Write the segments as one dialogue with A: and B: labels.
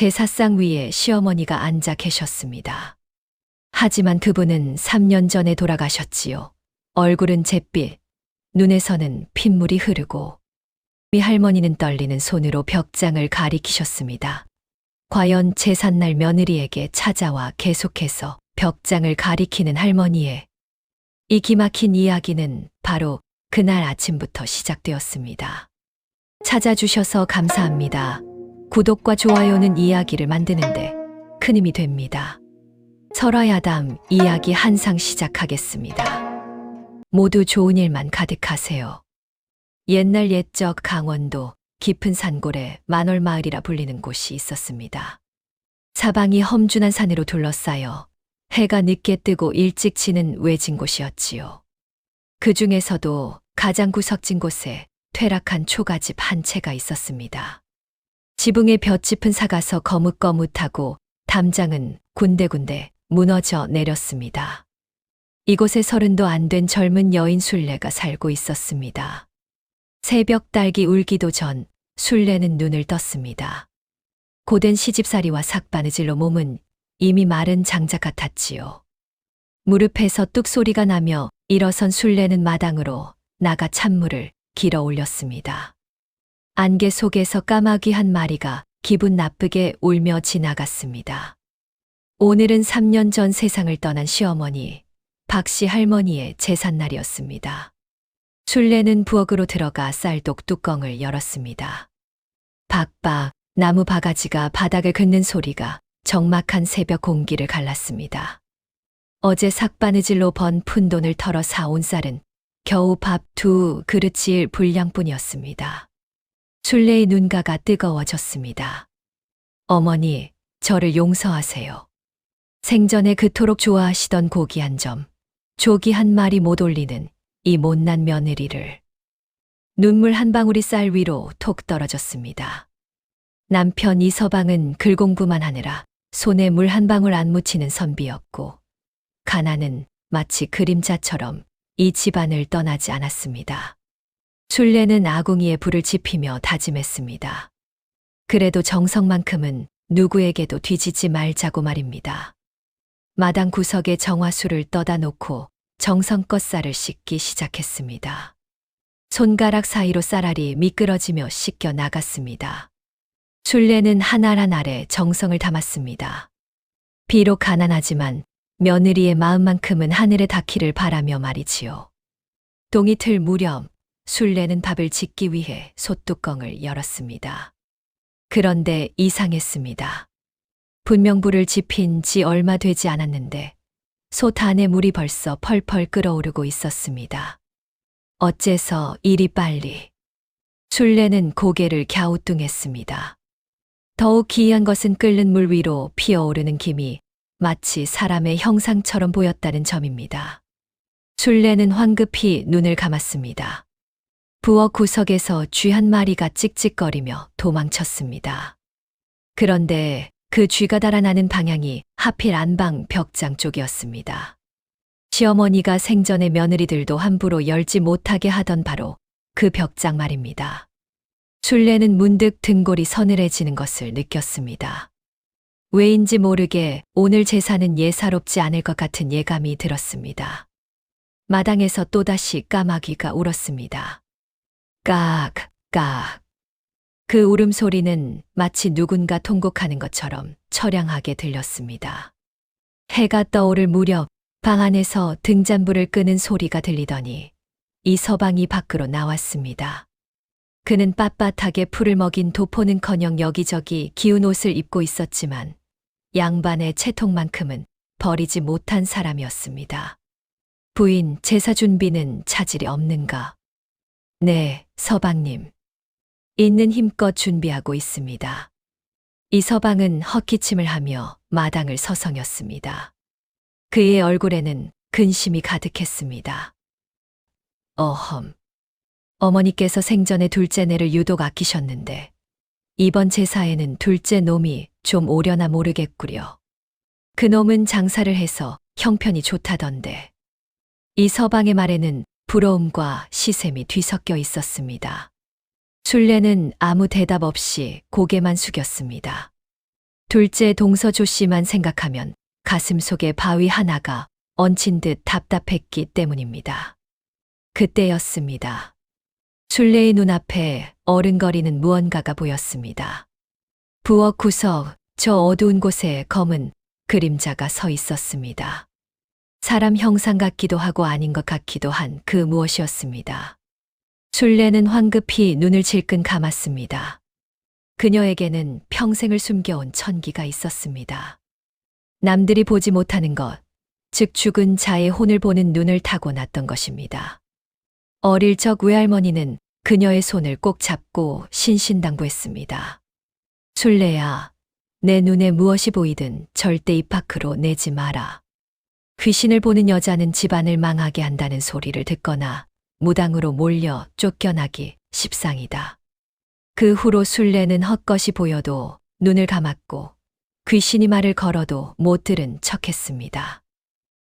A: 제사상 위에 시어머니가 앉아 계셨습니다. 하지만 그분은 3년 전에 돌아가셨지요. 얼굴은 잿빛, 눈에서는 핏물이 흐르고 이 할머니는 떨리는 손으로 벽장을 가리키셨습니다. 과연 제삿날 며느리에게 찾아와 계속해서 벽장을 가리키는 할머니의 이 기막힌 이야기는 바로 그날 아침부터 시작되었습니다. 찾아주셔서 감사합니다. 구독과 좋아요는 이야기를 만드는데 큰 힘이 됩니다. 설화야담 이야기 한상 시작하겠습니다. 모두 좋은 일만 가득하세요. 옛날 옛적 강원도 깊은 산골에 만월마을이라 불리는 곳이 있었습니다. 사방이 험준한 산으로 둘러싸여 해가 늦게 뜨고 일찍 지는 외진 곳이었지요. 그 중에서도 가장 구석진 곳에 퇴락한 초가집 한 채가 있었습니다. 지붕에 볕 짚은 사가서 거뭇거뭇하고 담장은 군데군데 무너져 내렸습니다. 이곳에 30도 안 된 젊은 여인 순례가 살고 있었습니다. 새벽 딸기 울기도 전 순례는 눈을 떴습니다. 고된 시집살이와 삭바느질로 몸은 이미 마른 장작 같았지요. 무릎에서 뚝 소리가 나며 일어선 순례는 마당으로 나가 찬물을 길어 올렸습니다. 안개 속에서 까마귀 한 마리가 기분 나쁘게 울며 지나갔습니다. 오늘은 3년 전 세상을 떠난 시어머니, 박씨 할머니의 제삿날이었습니다. 순례는 부엌으로 들어가 쌀독 뚜껑을 열었습니다. 박박 나무 바가지가 바닥을 긁는 소리가 적막한 새벽 공기를 갈랐습니다. 어제 삭바느질로 번 푼돈을 털어 사온 쌀은 겨우 밥 2그릇일 분량뿐이었습니다. 순례의 눈가가 뜨거워졌습니다. 어머니, 저를 용서하세요. 생전에 그토록 좋아하시던 고기 한 점, 조기 한 마리 못 올리는 이 못난 며느리를. 눈물 한 방울이 쌀 위로 톡 떨어졌습니다. 남편 이서방은 글 공부만 하느라 손에 물 한 방울 안 묻히는 선비였고 가난은 마치 그림자처럼 이 집안을 떠나지 않았습니다. 순례는 아궁이에 불을 지피며 다짐했습니다. 그래도 정성만큼은 누구에게도 뒤지지 말자고 말입니다. 마당 구석에 정화수를 떠다 놓고 정성껏 쌀을 씻기 시작했습니다. 손가락 사이로 쌀알이 미끄러지며 씻겨 나갔습니다. 순례는 한 알 한 알에 정성을 담았습니다. 비록 가난하지만 며느리의 마음만큼은 하늘에 닿기를 바라며 말이지요. 동이 틀 무렵 순례는 밥을 짓기 위해 솥뚜껑을 열었습니다. 그런데 이상했습니다. 분명 불을 지핀 지 얼마 되지 않았는데 솥 안에 물이 벌써 펄펄 끓어오르고 있었습니다. 어째서 이리 빨리? 순례는 고개를 갸우뚱했습니다. 더욱 기이한 것은 끓는 물 위로 피어오르는 김이 마치 사람의 형상처럼 보였다는 점입니다. 순례는 황급히 눈을 감았습니다. 부엌 구석에서 쥐 한 마리가 찍찍거리며 도망쳤습니다. 그런데 그 쥐가 달아나는 방향이 하필 안방 벽장 쪽이었습니다. 시어머니가 생전에 며느리들도 함부로 열지 못하게 하던 바로 그 벽장 말입니다. 순례는 문득 등골이 서늘해지는 것을 느꼈습니다. 왜인지 모르게 오늘 제사는 예사롭지 않을 것 같은 예감이 들었습니다. 마당에서 또다시 까마귀가 울었습니다. 깍, 깍. 그 울음소리는 마치 누군가 통곡하는 것처럼 처량하게 들렸습니다. 해가 떠오를 무렵 방 안에서 등잔불을 끄는 소리가 들리더니 이서방이 밖으로 나왔습니다. 그는 빳빳하게 풀을 먹인 도포는커녕 여기저기 기운 옷을 입고 있었지만 양반의 채통만큼은 버리지 못한 사람이었습니다. 부인, 제사 준비는 차질이 없는가? 네, 서방님. 있는 힘껏 준비하고 있습니다. 이서방은 헛기침을 하며 마당을 서성였습니다. 그의 얼굴에는 근심이 가득했습니다. 어험. 어머니께서 생전에 둘째네를 유독 아끼셨는데 이번 제사에는 둘째 놈이 좀 오려나 모르겠구려. 그 놈은 장사를 해서 형편이 좋다던데. 이 서방의 말에는 부러움과 시샘이 뒤섞여 있었습니다. 순례는 아무 대답 없이 고개만 숙였습니다. 둘째 동서조 씨만 생각하면 가슴 속에 바위 하나가 얹힌 듯 답답했기 때문입니다. 그때였습니다. 순례의 눈앞에 어른거리는 무언가가 보였습니다. 부엌 구석 저 어두운 곳에 검은 그림자가 서 있었습니다. 사람 형상 같기도 하고 아닌 것 같기도 한 그 무엇이었습니다. 순례는 황급히 눈을 질끈 감았습니다. 그녀에게는 평생을 숨겨온 천기가 있었습니다. 남들이 보지 못하는 것, 즉 죽은 자의 혼을 보는 눈을 타고났던 것입니다. 어릴 적 외할머니는 그녀의 손을 꼭 잡고 신신당부했습니다. 순례야, 내 눈에 무엇이 보이든 절대 입 밖으로 내지 마라. 귀신을 보는 여자는 집안을 망하게 한다는 소리를 듣거나 무당으로 몰려 쫓겨나기 십상이다. 그 후로 순례는 헛것이 보여도 눈을 감았고 귀신이 말을 걸어도 못 들은 척했습니다.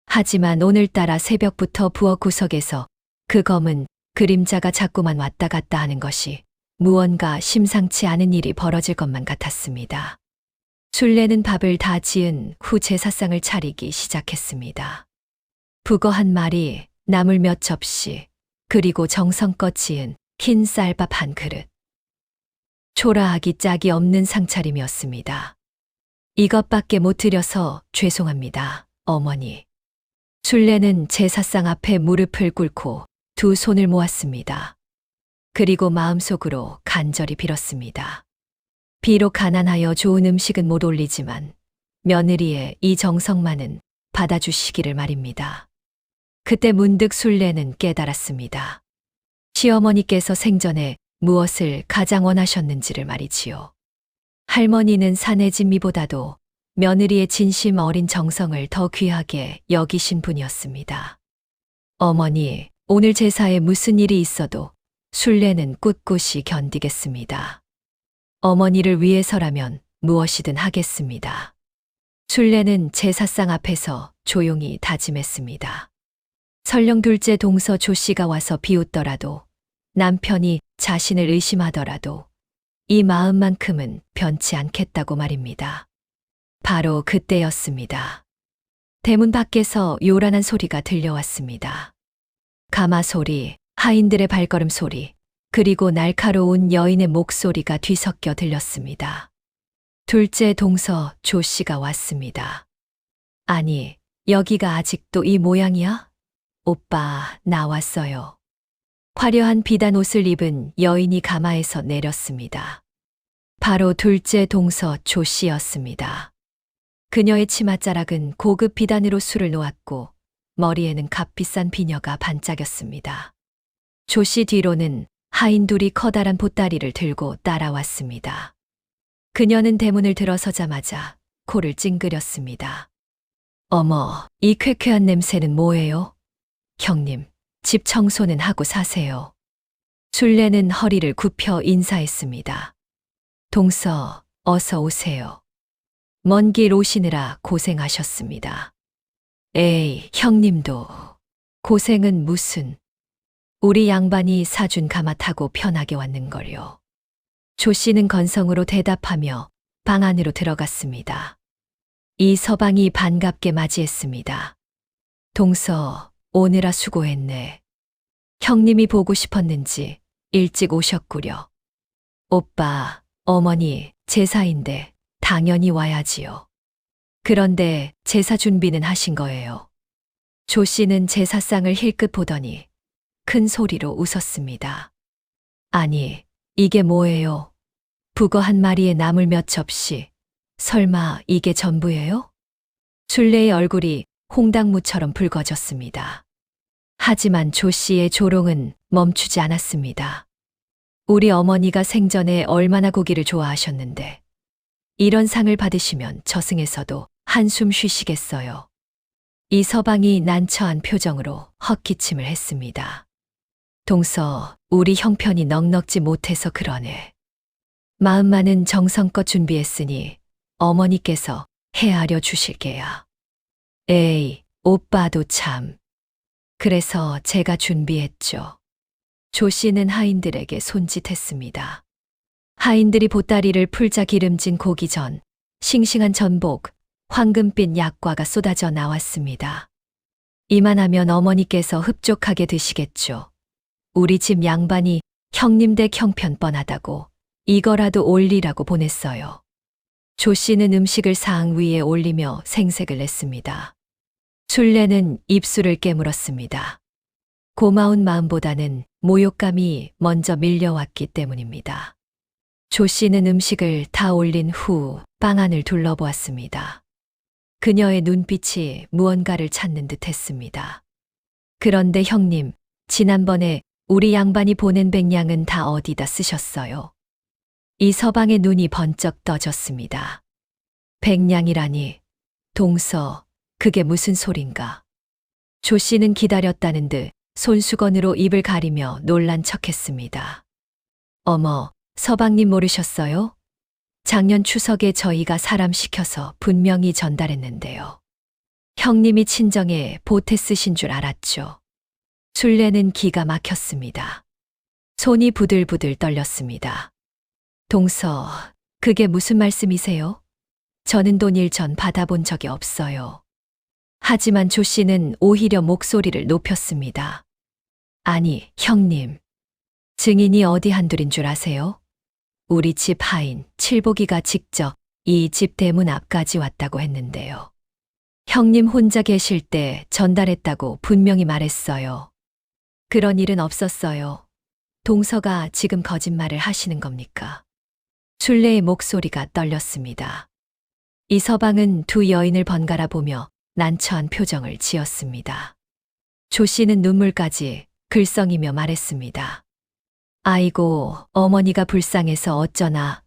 A: 하지만 오늘따라 새벽부터 부엌 구석에서 그 검은 그림자가 자꾸만 왔다 갔다 하는 것이 무언가 심상치 않은 일이 벌어질 것만 같았습니다. 순례는 밥을 다 지은 후 제사상을 차리기 시작했습니다. 북어 한 마리, 나물 몇 접시, 그리고 정성껏 지은 흰 쌀밥 한 그릇. 초라하기 짝이 없는 상차림이었습니다. 이것밖에 못 드려서 죄송합니다, 어머니. 순례는 제사상 앞에 무릎을 꿇고 두 손을 모았습니다. 그리고 마음속으로 간절히 빌었습니다. 비록 가난하여 좋은 음식은 못 올리지만 며느리의 이 정성만은 받아주시기를 말입니다. 그때 문득 순례는 깨달았습니다. 시어머니께서 생전에 무엇을 가장 원하셨는지를 말이지요. 할머니는 사내 진미보다도 며느리의 진심 어린 정성을 더 귀하게 여기신 분이었습니다. 어머니, 오늘 제사에 무슨 일이 있어도 순례는 꿋꿋이 견디겠습니다. 어머니를 위해서라면 무엇이든 하겠습니다. 순례는 제사상 앞에서 조용히 다짐했습니다. 설령 둘째 동서 조 씨가 와서 비웃더라도 남편이 자신을 의심하더라도 이 마음만큼은 변치 않겠다고 말입니다. 바로 그때였습니다. 대문 밖에서 요란한 소리가 들려왔습니다. 가마 소리, 하인들의 발걸음 소리, 그리고 날카로운 여인의 목소리가 뒤섞여 들렸습니다. 둘째 동서 조 씨가 왔습니다. 아니, 여기가 아직도 이 모양이야? 오빠, 나왔어요. 화려한 비단 옷을 입은 여인이 가마에서 내렸습니다. 바로 둘째 동서 조 씨였습니다. 그녀의 치맛자락은 고급 비단으로 술을 놓았고 머리에는 값비싼 비녀가 반짝였습니다. 조 씨 뒤로는 하인 둘이 커다란 보따리를 들고 따라왔습니다. 그녀는 대문을 들어서자마자 코를 찡그렸습니다. 어머, 이 쾌쾌한 냄새는 뭐예요? 형님, 집 청소는 하고 사세요. 순례는 허리를 굽혀 인사했습니다. 동서, 어서 오세요. 먼 길 오시느라 고생하셨습니다. 에이, 형님도. 고생은 무슨. 우리 양반이 사준 가마 타고 편하게 왔는걸요. 조 씨는 건성으로 대답하며 방 안으로 들어갔습니다. 이 서방이 반갑게 맞이했습니다. 동서, 오느라 수고했네. 형님이 보고 싶었는지 일찍 오셨구려. 오빠, 어머니, 제사인데 당연히 와야지요. 그런데 제사 준비는 하신 거예요. 조 씨는 제사상을 힐끗 보더니 큰 소리로 웃었습니다. 아니, 이게 뭐예요? 북어 한 마리에 나물 몇 접시. 설마 이게 전부예요? 순례의 얼굴이 홍당무처럼 붉어졌습니다. 하지만 조 씨의 조롱은 멈추지 않았습니다. 우리 어머니가 생전에 얼마나 고기를 좋아하셨는데 이런 상을 받으시면 저승에서도 한숨 쉬시겠어요. 이 서방이 난처한 표정으로 헛기침을 했습니다. 동서, 우리 형편이 넉넉지 못해서 그러네. 마음만은 정성껏 준비했으니 어머니께서 헤아려 주실 게야. 에이, 오빠도 참. 그래서 제가 준비했죠. 조 씨는 하인들에게 손짓했습니다. 하인들이 보따리를 풀자 기름진 고기 전, 싱싱한 전복, 황금빛 약과가 쏟아져 나왔습니다. 이만하면 어머니께서 흡족하게 드시겠죠. 우리 집 양반이 형님 댁 형편 뻔하다고 이거라도 올리라고 보냈어요. 조 씨는 음식을 상 위에 올리며 생색을 냈습니다. 술래는 입술을 깨물었습니다. 고마운 마음보다는 모욕감이 먼저 밀려왔기 때문입니다. 조 씨는 음식을 다 올린 후 방 안을 둘러보았습니다. 그녀의 눈빛이 무언가를 찾는 듯 했습니다. 그런데 형님, 지난번에 우리 양반이 보낸 백냥은 다 어디다 쓰셨어요? 이 서방의 눈이 번쩍 떠졌습니다. 백냥이라니, 동서, 그게 무슨 소린가? 조 씨는 기다렸다는 듯 손수건으로 입을 가리며 놀란 척했습니다. 어머, 서방님 모르셨어요? 작년 추석에 저희가 사람 시켜서 분명히 전달했는데요. 형님이 친정에 보태 쓰신 줄 알았죠. 술래는 기가 막혔습니다. 손이 부들부들 떨렸습니다. 동서, 그게 무슨 말씀이세요? 저는 돈 1전 받아본 적이 없어요. 하지만 조 씨는 오히려 목소리를 높였습니다. 아니, 형님. 증인이 어디 한둘인 줄 아세요? 우리 집 하인 칠복이가 직접 이 집 대문 앞까지 왔다고 했는데요. 형님 혼자 계실 때 전달했다고 분명히 말했어요. 그런 일은 없었어요. 동서가 지금 거짓말을 하시는 겁니까? 술래의 목소리가 떨렸습니다. 이 서방은 두 여인을 번갈아 보며 난처한 표정을 지었습니다. 조 씨는 눈물까지 글썽이며 말했습니다. 아이고, 어머니가 불쌍해서 어쩌나.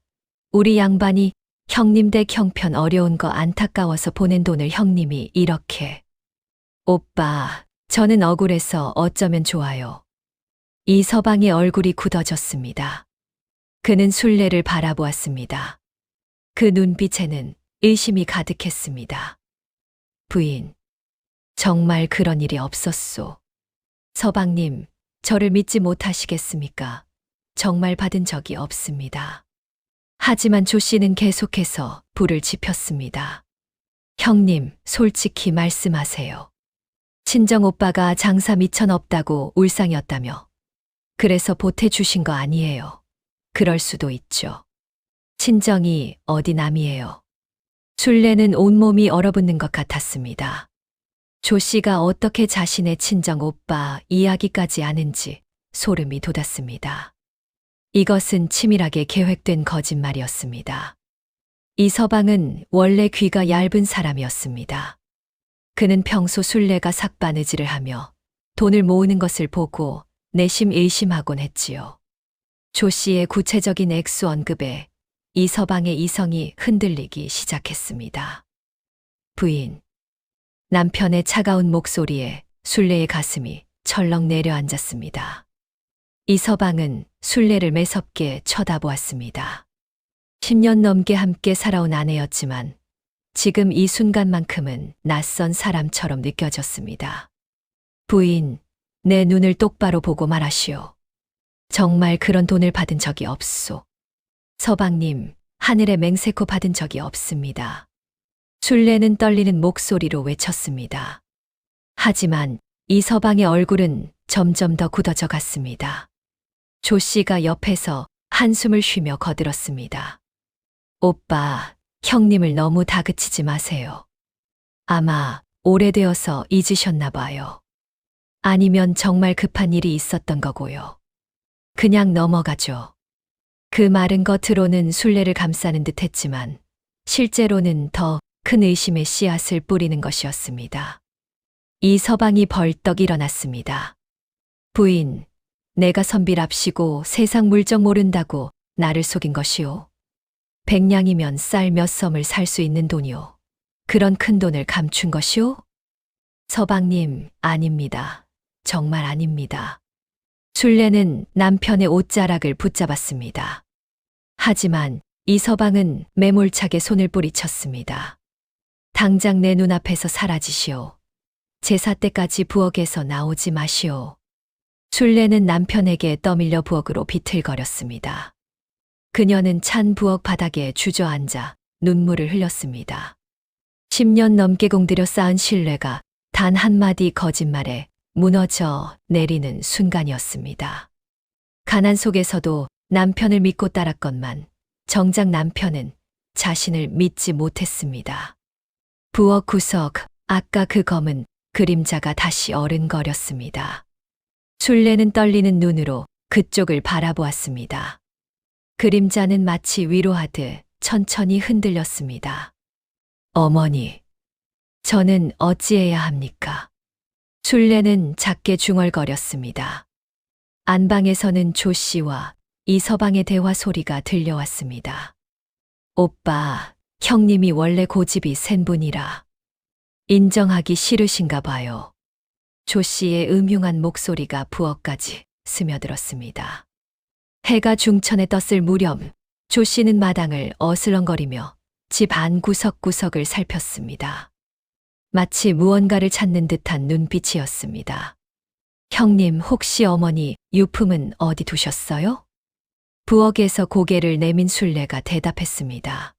A: 우리 양반이 형님 댁 형편 어려운 거 안타까워서 보낸 돈을 형님이 이렇게. 오빠, 저는 억울해서 어쩌면 좋아요. 이 서방의 얼굴이 굳어졌습니다. 그는 술래를 바라보았습니다. 그 눈빛에는 의심이 가득했습니다. 부인, 정말 그런 일이 없었소. 서방님, 저를 믿지 못하시겠습니까? 정말 받은 적이 없습니다. 하지만 조 씨는 계속해서 불을 지폈습니다. 형님, 솔직히 말씀하세요. 친정 오빠가 장사 미천 없다고 울상이었다며. 그래서 보태주신 거 아니에요. 그럴 수도 있죠. 친정이 어디 남이에요. 술래는 온몸이 얼어붙는 것 같았습니다. 조 씨가 어떻게 자신의 친정 오빠 이야기까지 아는지 소름이 돋았습니다. 이것은 치밀하게 계획된 거짓말이었습니다. 이 서방은 원래 귀가 얇은 사람이었습니다. 그는 평소 술래가 삭바느질을 하며 돈을 모으는 것을 보고 내심 의심하곤 했지요. 조 씨의 구체적인 액수 언급에 이 서방의 이성이 흔들리기 시작했습니다. 부인. 남편의 차가운 목소리에 술래의 가슴이 철렁 내려앉았습니다. 이 서방은 술래를 매섭게 쳐다보았습니다. 10년 넘게 함께 살아온 아내였지만 지금 이 순간만큼은 낯선 사람처럼 느껴졌습니다. 부인, 내 눈을 똑바로 보고 말하시오. 정말 그런 돈을 받은 적이 없소. 서방님, 하늘에 맹세코 받은 적이 없습니다. 술래는 떨리는 목소리로 외쳤습니다. 하지만 이 서방의 얼굴은 점점 더 굳어져 갔습니다. 조 씨가 옆에서 한숨을 쉬며 거들었습니다. 오빠, 형님을 너무 다그치지 마세요. 아마 오래되어서 잊으셨나 봐요. 아니면 정말 급한 일이 있었던 거고요. 그냥 넘어가죠. 그 말은 겉으로는 술래를 감싸는 듯 했지만 실제로는 더 큰 의심의 씨앗을 뿌리는 것이었습니다. 이 서방이 벌떡 일어났습니다. 부인, 내가 선비랍시고 세상 물정 모른다고 나를 속인 것이오. 100냥이면 쌀 몇 섬을 살 수 있는 돈이오. 그런 큰 돈을 감춘 것이오? 서방님, 아닙니다. 정말 아닙니다. 술래는 남편의 옷자락을 붙잡았습니다. 하지만 이 서방은 매몰차게 손을 뿌리쳤습니다. 당장 내 눈앞에서 사라지시오. 제사 때까지 부엌에서 나오지 마시오. 술래는 남편에게 떠밀려 부엌으로 비틀거렸습니다. 그녀는 찬 부엌 바닥에 주저앉아 눈물을 흘렸습니다. 10년 넘게 공들여 쌓은 신뢰가 단 한마디 거짓말에 무너져 내리는 순간이었습니다. 가난 속에서도 남편을 믿고 따랐건만 정작 남편은 자신을 믿지 못했습니다. 부엌 구석, 아까 그 검은 그림자가 다시 어른거렸습니다. 술래는 떨리는 눈으로 그쪽을 바라보았습니다. 그림자는 마치 위로하듯 천천히 흔들렸습니다. 어머니, 저는 어찌해야 합니까? 술래는 작게 중얼거렸습니다. 안방에서는 조 씨와 이서방의 대화 소리가 들려왔습니다. 오빠, 형님이 원래 고집이 센 분이라 인정하기 싫으신가 봐요. 조 씨의 음흉한 목소리가 부엌까지 스며들었습니다. 해가 중천에 떴을 무렵 조 씨는 마당을 어슬렁거리며 집 안 구석구석을 살폈습니다. 마치 무언가를 찾는 듯한 눈빛이었습니다. 형님, 혹시 어머니 유품은 어디 두셨어요? 부엌에서 고개를 내민 술래가 대답했습니다.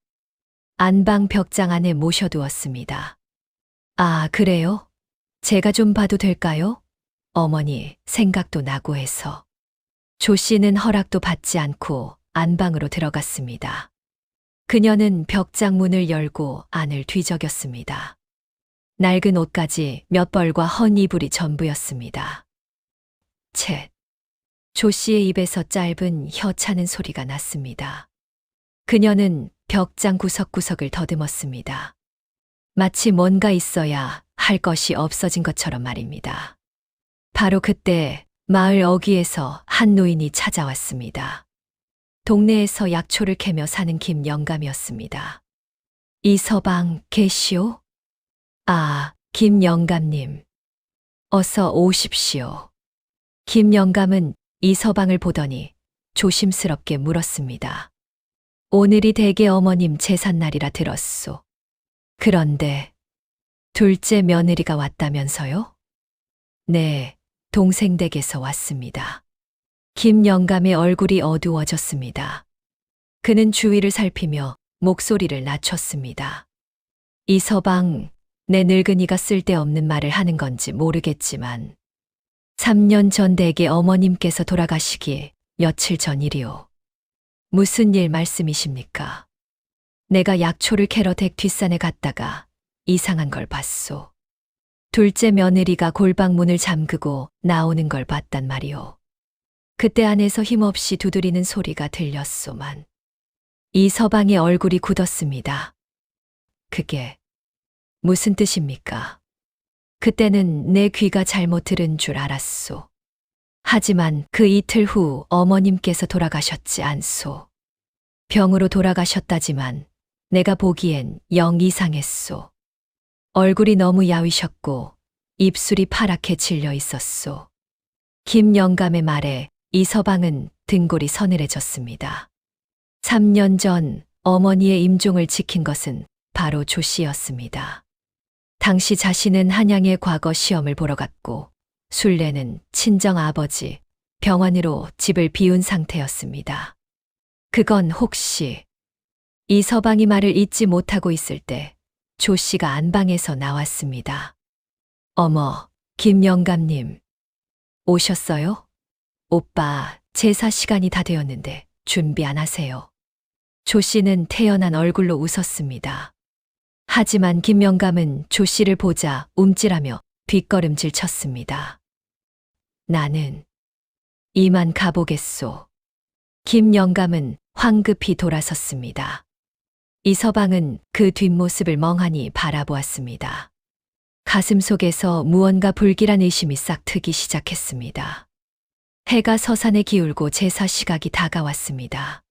A: 안방 벽장 안에 모셔두었습니다. 아, 그래요? 제가 좀 봐도 될까요? 어머니, 생각도 나고 해서. 조 씨는 허락도 받지 않고 안방으로 들어갔습니다. 그녀는 벽장 문을 열고 안을 뒤적였습니다. 낡은 옷까지 몇 벌과 헌 이불이 전부였습니다. 쳇. 조 씨의 입에서 짧은 혀 차는 소리가 났습니다. 그녀는 벽장 구석구석을 더듬었습니다. 마치 뭔가 있어야 할 것이 없어진 것처럼 말입니다. 바로 그때 마을 어귀에서 한 노인이 찾아왔습니다. 동네에서 약초를 캐며 사는 김영감이었습니다. 이서방 계시오? 아, 김영감님. 어서 오십시오. 김영감은 이서방을 보더니 조심스럽게 물었습니다. 오늘이 대개 어머님 제삿날이라 들었소. 그런데 둘째 며느리가 왔다면서요? 네, 동생 댁에서 왔습니다. 김영감의 얼굴이 어두워졌습니다. 그는 주위를 살피며 목소리를 낮췄습니다. 이서방, 내 늙은이가 쓸데없는 말을 하는 건지 모르겠지만 3년 전 댁에 어머님께서 돌아가시기 며칠 전이리오. 무슨 일 말씀이십니까? 내가 약초를 캐러 댁 뒷산에 갔다가 이상한 걸 봤소. 둘째 며느리가 골방문을 잠그고 나오는 걸 봤단 말이오. 그때 안에서 힘없이 두드리는 소리가 들렸소만. 이서방의 얼굴이 굳었습니다. 그게 무슨 뜻입니까? 그때는 내 귀가 잘못 들은 줄 알았소. 하지만 그 이틀 후 어머님께서 돌아가셨지 않소. 병으로 돌아가셨다지만 내가 보기엔 영 이상했소. 얼굴이 너무 야위셨고 입술이 파랗게 질려 있었소. 김영감의 말에 이서방은 등골이 서늘해졌습니다. 3년 전 어머니의 임종을 지킨 것은 바로 조 씨였습니다. 당시 자신은 한양의 과거 시험을 보러 갔고 술래는 친정 아버지 병환으로 집을 비운 상태였습니다. 그건 혹시 이서방이 말을 잊지 못하고 있을 때 조 씨가 안방에서 나왔습니다. 어머, 김영감님. 오셨어요? 오빠, 제사 시간이 다 되었는데 준비 안 하세요? 조 씨는 태연한 얼굴로 웃었습니다. 하지만 김영감은 조 씨를 보자 움찔하며 뒷걸음질 쳤습니다. 나는 이만 가보겠소. 김영감은 황급히 돌아섰습니다. 이서방은 그 뒷모습을 멍하니 바라보았습니다. 가슴 속에서 무언가 불길한 의심이 싹 트기 시작했습니다. 해가 서산에 기울고 제사 시각이 다가왔습니다.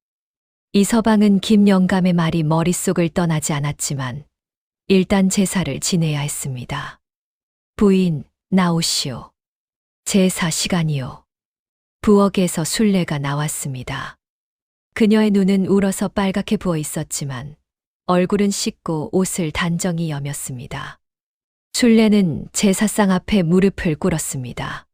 A: 이서방은 김영감의 말이 머릿속을 떠나지 않았지만 일단 제사를 지내야 했습니다. 부인, 나오시오. 제사 시간이요. 부엌에서 술래가 나왔습니다. 그녀의 눈은 울어서 빨갛게 부어 있었지만 얼굴은 씻고 옷을 단정히 여몄습니다. 술래는 제사상 앞에 무릎을 꿇었습니다.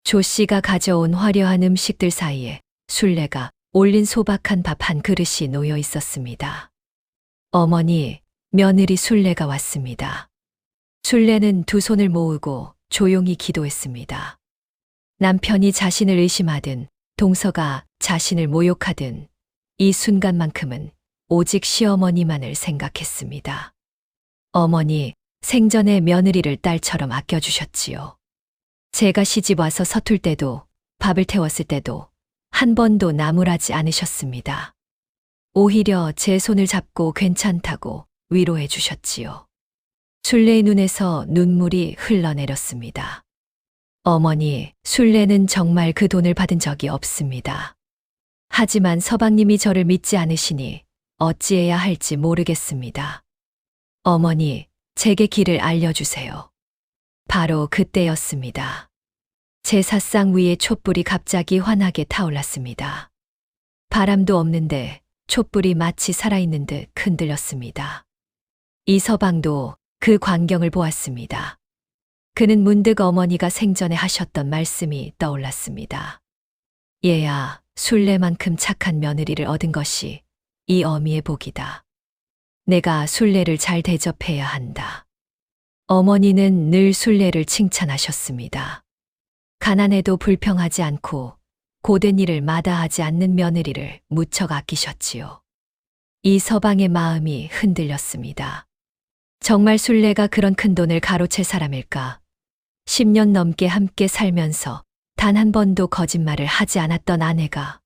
A: 조 씨가 가져온 화려한 음식들 사이에 술래가 올린 소박한 밥 한 그릇이 놓여 있었습니다. 어머니, 며느리 순례가 왔습니다. 순례는 두 손을 모으고 조용히 기도했습니다. 남편이 자신을 의심하든 동서가 자신을 모욕하든 이 순간만큼은 오직 시어머니만을 생각했습니다. 어머니, 생전에 며느리를 딸처럼 아껴주셨지요. 제가 시집 와서 서툴 때도 밥을 태웠을 때도 한 번도 나무라지 않으셨습니다. 오히려 제 손을 잡고 괜찮다고 위로해 주셨지요. 순례의 눈에서 눈물이 흘러내렸습니다. 어머니, 순례는 정말 그 돈을 받은 적이 없습니다. 하지만 서방님이 저를 믿지 않으시니 어찌해야 할지 모르겠습니다. 어머니, 제게 길을 알려주세요. 바로 그때였습니다. 제사상 위에 촛불이 갑자기 환하게 타올랐습니다. 바람도 없는데 촛불이 마치 살아있는 듯 흔들렸습니다. 이서방도 그 광경을 보았습니다. 그는 문득 어머니가 생전에 하셨던 말씀이 떠올랐습니다. 얘야, 순례만큼 착한 며느리를 얻은 것이 이 어미의 복이다. 내가 순례를 잘 대접해야 한다. 어머니는 늘 순례를 칭찬하셨습니다. 가난해도 불평하지 않고 고된 일을 마다하지 않는 며느리를 무척 아끼셨지요. 이 서방의 마음이 흔들렸습니다. 정말 순례가 그런 큰 돈을 가로챌 사람일까? 10년 넘게 함께 살면서 단 한 번도 거짓말을 하지 않았던 아내가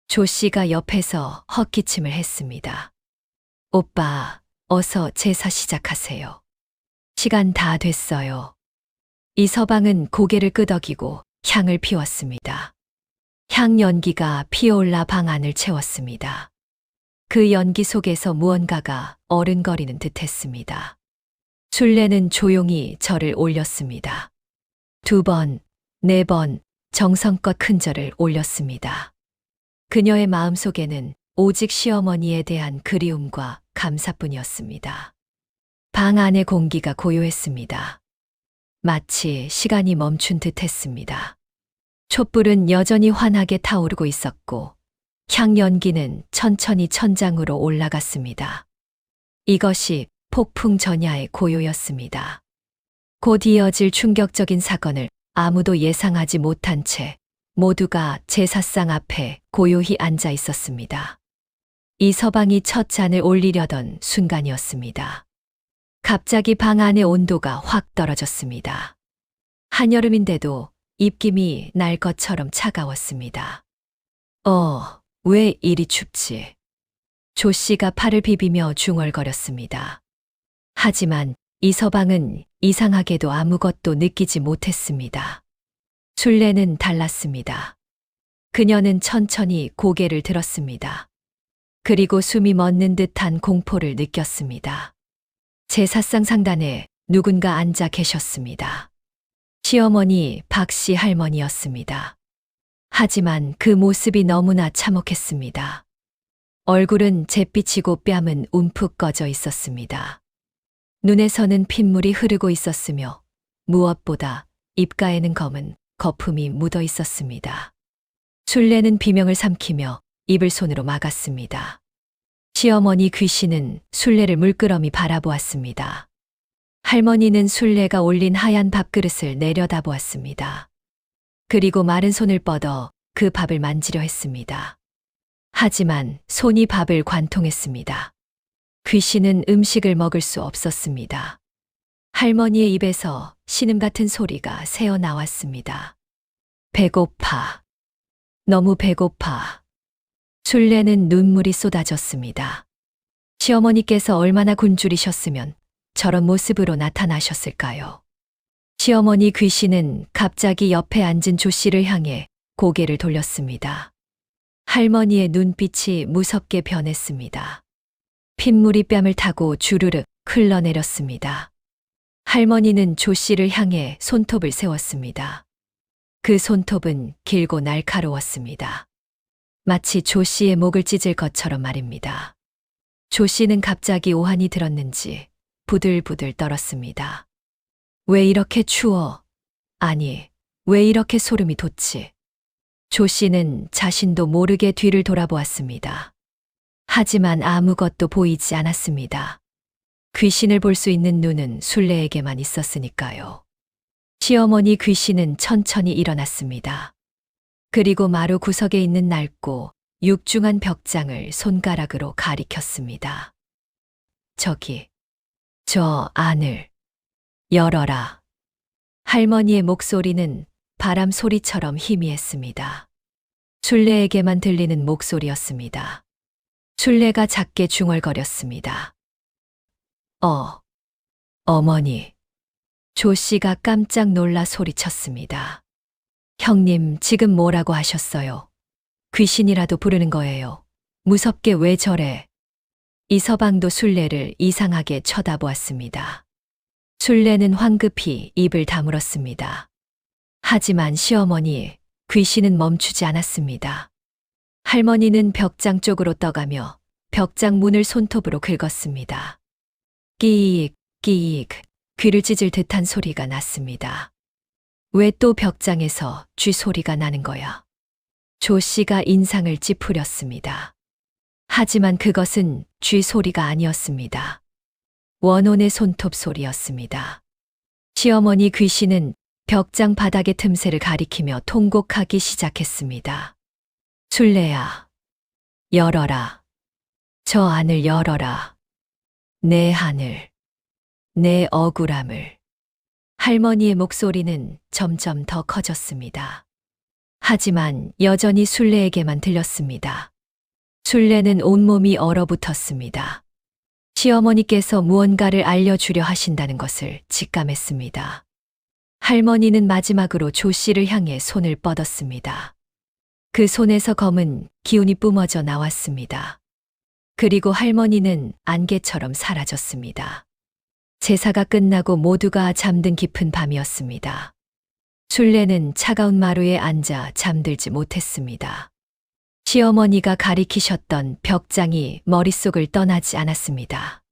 A: 조 씨가 옆에서 헛기침을 했습니다. 오빠, 어서 제사 시작하세요. 시간 다 됐어요. 이 서방은 고개를 끄덕이고 향을 피웠습니다. 향 연기가 피어올라 방 안을 채웠습니다. 그 연기 속에서 무언가가 어른거리는 듯 했습니다. 순례는 조용히 절을 올렸습니다. 2번, 4번 정성껏 큰 절을 올렸습니다. 그녀의 마음속에는 오직 시어머니에 대한 그리움과 감사뿐이었습니다. 방 안의 공기가 고요했습니다. 마치 시간이 멈춘 듯 했습니다. 촛불은 여전히 환하게 타오르고 있었고 향 연기는 천천히 천장으로 올라갔습니다. 이것이 폭풍 전야의 고요였습니다. 곧 이어질 충격적인 사건을 아무도 예상하지 못한 채 모두가 제사상 앞에 고요히 앉아 있었습니다. 이 서방이 첫 잔을 올리려던 순간이었습니다. 갑자기 방 안의 온도가 확 떨어졌습니다. 한여름인데도 입김이 날 것처럼 차가웠습니다. 왜 이리 춥지? 조 씨가 팔을 비비며 중얼거렸습니다. 하지만 이 서방은 이상하게도 아무것도 느끼지 못했습니다. 순례는 달랐습니다. 그녀는 천천히 고개를 들었습니다. 그리고 숨이 멎는 듯한 공포를 느꼈습니다. 제사상 상단에 누군가 앉아 계셨습니다. 시어머니 박씨 할머니였습니다. 하지만 그 모습이 너무나 참혹했습니다. 얼굴은 잿빛이고 뺨은 움푹 꺼져 있었습니다. 눈에서는 핏물이 흐르고 있었으며 무엇보다 입가에는 검은 거품이 묻어 있었습니다. 순례는 비명을 삼키며 입을 손으로 막았습니다. 시어머니 귀신은 순례를 물끄러미 바라보았습니다. 할머니는 순례가 올린 하얀 밥그릇을 내려다보았습니다. 그리고 마른 손을 뻗어 그 밥을 만지려 했습니다. 하지만 손이 밥을 관통했습니다. 귀신은 음식을 먹을 수 없었습니다. 할머니의 입에서 신음 같은 소리가 새어 나왔습니다. 배고파. 너무 배고파. 순례는 눈물이 쏟아졌습니다. 시어머니께서 얼마나 굶주리셨으면 저런 모습으로 나타나셨을까요? 시어머니 귀신은 갑자기 옆에 앉은 조 씨를 향해 고개를 돌렸습니다. 할머니의 눈빛이 무섭게 변했습니다. 핏물이 뺨을 타고 주르륵 흘러내렸습니다. 할머니는 조 씨를 향해 손톱을 세웠습니다. 그 손톱은 길고 날카로웠습니다. 마치 조 씨의 목을 찢을 것처럼 말입니다. 조 씨는 갑자기 오한이 들었는지 부들부들 떨었습니다. 왜 이렇게 추워? 아니, 왜 이렇게 소름이 돋지? 조 씨는 자신도 모르게 뒤를 돌아보았습니다. 하지만 아무것도 보이지 않았습니다. 귀신을 볼 수 있는 눈은 순례에게만 있었으니까요. 시어머니 귀신은 천천히 일어났습니다. 그리고 마루 구석에 있는 낡고 육중한 벽장을 손가락으로 가리켰습니다. 저기, 저 안을 열어라. 할머니의 목소리는 바람 소리처럼 희미했습니다. 순례에게만 들리는 목소리였습니다. 순례가 작게 중얼거렸습니다. 어머니. 조 씨가 깜짝 놀라 소리쳤습니다. 형님, 지금 뭐라고 하셨어요? 귀신이라도 부르는 거예요. 무섭게 왜 저래? 이서방도 순례를 이상하게 쳐다보았습니다. 순례는 황급히 입을 다물었습니다. 하지만 시어머니, 귀신은 멈추지 않았습니다. 할머니는 벽장 쪽으로 떠가며 벽장 문을 손톱으로 긁었습니다. 끼익, 끼익, 귀를 찢을 듯한 소리가 났습니다. 왜 또 벽장에서 쥐 소리가 나는 거야? 조 씨가 인상을 찌푸렸습니다. 하지만 그것은 쥐 소리가 아니었습니다. 원혼의 손톱 소리였습니다. 시어머니 귀신은 벽장 바닥의 틈새를 가리키며 통곡하기 시작했습니다. 순례야, 열어라. 저 안을 열어라. 내 하늘, 내 억울함을. 할머니의 목소리는 점점 더 커졌습니다. 하지만 여전히 순례에게만 들렸습니다. 순례는 온몸이 얼어붙었습니다. 시어머니께서 무언가를 알려주려 하신다는 것을 직감했습니다. 할머니는 마지막으로 조 씨를 향해 손을 뻗었습니다. 그 손에서 검은 기운이 뿜어져 나왔습니다. 그리고 할머니는 안개처럼 사라졌습니다. 제사가 끝나고 모두가 잠든 깊은 밤이었습니다. 순례는 차가운 마루에 앉아 잠들지 못했습니다. 시어머니가 가리키셨던 벽장이 머릿속을 떠나지 않았습니다.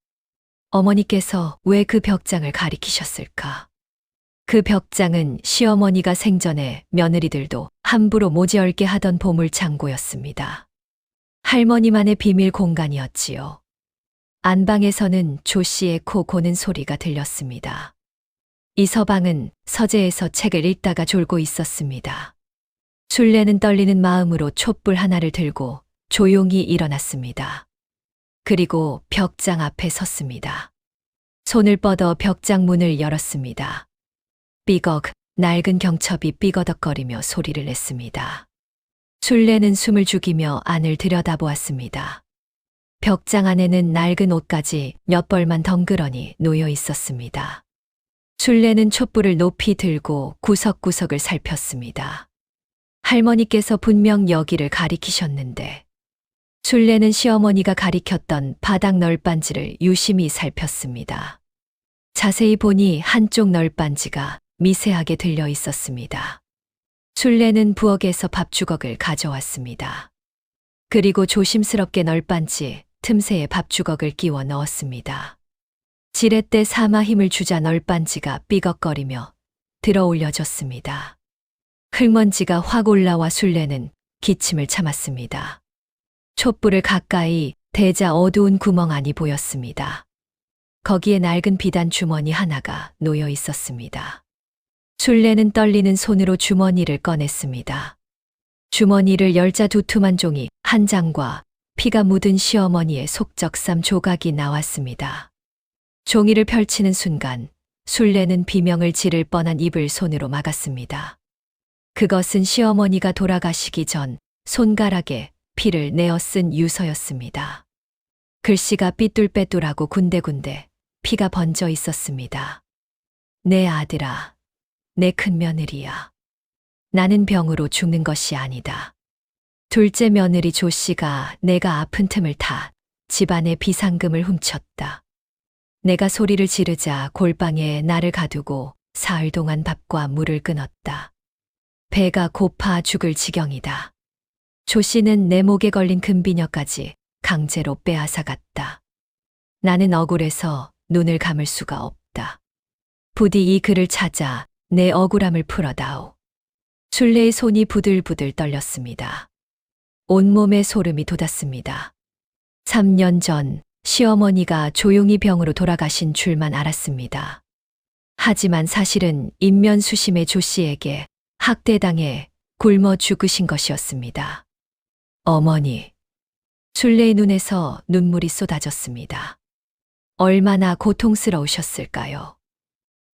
A: 어머니께서 왜 그 벽장을 가리키셨을까? 그 벽장은 시어머니가 생전에 며느리들도 함부로 모지얼게 하던 보물창고였습니다. 할머니만의 비밀 공간이었지요. 안방에서는 조 씨의 코 고는 소리가 들렸습니다. 이서방은 서재에서 책을 읽다가 졸고 있었습니다. 순례는 떨리는 마음으로 촛불 하나를 들고 조용히 일어났습니다. 그리고 벽장 앞에 섰습니다. 손을 뻗어 벽장 문을 열었습니다. 삐걱, 낡은 경첩이 삐거덕거리며 소리를 냈습니다. 순례는 숨을 죽이며 안을 들여다보았습니다. 벽장 안에는 낡은 옷까지 몇 벌만 덩그러니 놓여 있었습니다. 순례는 촛불을 높이 들고 구석구석을 살폈습니다. 할머니께서 분명 여기를 가리키셨는데, 순례는 시어머니가 가리켰던 바닥 널빤지를 유심히 살폈습니다. 자세히 보니 한쪽 널빤지가 미세하게 들려 있었습니다. 순례는 부엌에서 밥주걱을 가져왔습니다. 그리고 조심스럽게 널빤지 틈새에 밥주걱을 끼워 넣었습니다. 지렛대 삼아 힘을 주자 널빤지가 삐걱거리며 들어 올려졌습니다. 흙먼지가 확 올라와 순례는 기침을 참았습니다. 촛불을 가까이 대자 어두운 구멍 안이 보였습니다. 거기에 낡은 비단 주머니 하나가 놓여 있었습니다. 순례는 떨리는 손으로 주머니를 꺼냈습니다. 주머니를 열자 두툼한 종이 한 장과 피가 묻은 시어머니의 속적삼 조각이 나왔습니다. 종이를 펼치는 순간 순례는 비명을 지를 뻔한 입을 손으로 막았습니다. 그것은 시어머니가 돌아가시기 전 손가락에 피를 내어 쓴 유서였습니다. 글씨가 삐뚤빼뚤하고 군데군데 피가 번져 있었습니다. 내 아들아, 내 큰며느리야. 나는 병으로 죽는 것이 아니다. 둘째 며느리 조 씨가 내가 아픈 틈을 타 집안의 비상금을 훔쳤다. 내가 소리를 지르자 골방에 나를 가두고 사흘 동안 밥과 물을 끊었다. 배가 고파 죽을 지경이다. 조 씨는 내 목에 걸린 금비녀까지 강제로 빼앗아 갔다. 나는 억울해서 눈을 감을 수가 없다. 부디 이 글을 찾아 내 억울함을 풀어다오. 순례의 손이 부들부들 떨렸습니다. 온몸에 소름이 돋았습니다. 3년 전 시어머니가 조용히 병으로 돌아가신 줄만 알았습니다. 하지만 사실은 인면수심의 조 씨에게 학대당해 굶어 죽으신 것이었습니다. 어머니. 순례의 눈에서 눈물이 쏟아졌습니다. 얼마나 고통스러우셨을까요?